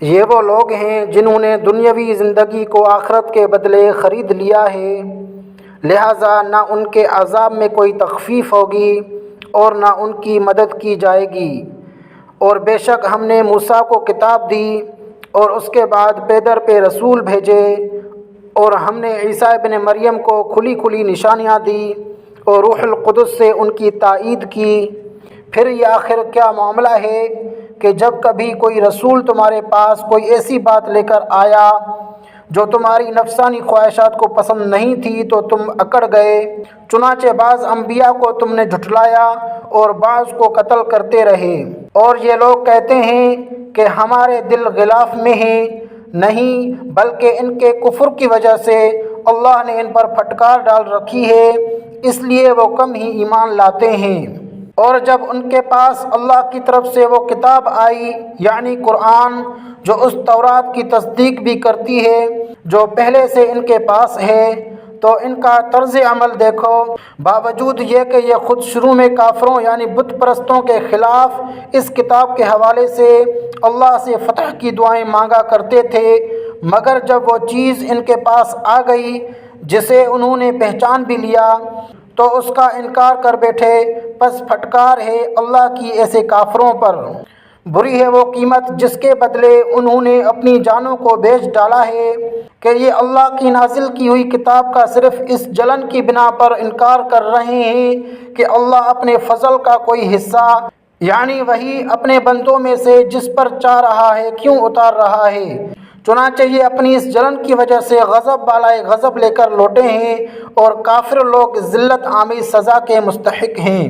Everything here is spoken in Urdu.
یہ وہ لوگ ہیں جنہوں نے دنیاوی زندگی کو آخرت کے بدلے خرید لیا ہے، لہٰذا نہ ان کے عذاب میں کوئی تخفیف ہوگی اور نہ ان کی مدد کی جائے گی۔ اور بے شک ہم نے موسیٰ کو کتاب دی اور اس کے بعد پے در پہ رسول بھیجے، اور ہم نے عیسیٰ ابن مریم کو کھلی کھلی نشانیاں دی اور روح القدس سے ان کی تائید کی۔ پھر یہ آخر کیا معاملہ ہے کہ جب کبھی کوئی رسول تمہارے پاس کوئی ایسی بات لے کر آیا جو تمہاری نفسانی خواہشات کو پسند نہیں تھی تو تم اکڑ گئے، چنانچہ بعض انبیاء کو تم نے جھٹلایا اور بعض کو قتل کرتے رہے۔ اور یہ لوگ کہتے ہیں کہ ہمارے دل غلاف میں ہیں، نہیں بلکہ ان کے کفر کی وجہ سے اللہ نے ان پر پھٹکار ڈال رکھی ہے، اس لیے وہ کم ہی ایمان لاتے ہیں۔ اور جب ان کے پاس اللہ کی طرف سے وہ کتاب آئی یعنی قرآن، جو اس تورات کی تصدیق بھی کرتی ہے جو پہلے سے ان کے پاس ہے، تو ان کا طرز عمل دیکھو، باوجود یہ کہ یہ خود شروع میں کافروں یعنی بت پرستوں کے خلاف اس کتاب کے حوالے سے اللہ سے فتح کی دعائیں مانگا کرتے تھے، مگر جب وہ چیز ان کے پاس آ گئی جسے انہوں نے پہچان بھی لیا تو اس کا انکار کر بیٹھے۔ پس پھٹکار ہے اللہ کی ایسے کافروں پر، بری ہے وہ قیمت جس کے بدلے انہوں نے اپنی جانوں کو بیچ ڈالا ہے، کہ یہ اللہ کی نازل کی ہوئی کتاب کا صرف اس جلن کی بنا پر انکار کر رہے ہیں کہ اللہ اپنے فضل کا کوئی حصہ یعنی وہی اپنے بندوں میں سے جس پر چاہ رہا ہے کیوں اتار رہا ہے۔ چنانچہ یہ اپنی اس جلن کی وجہ سے غضب بالائے غضب لے کر لوٹے ہیں، اور کافر لوگ ذلت آمیز سزا کے مستحق ہیں۔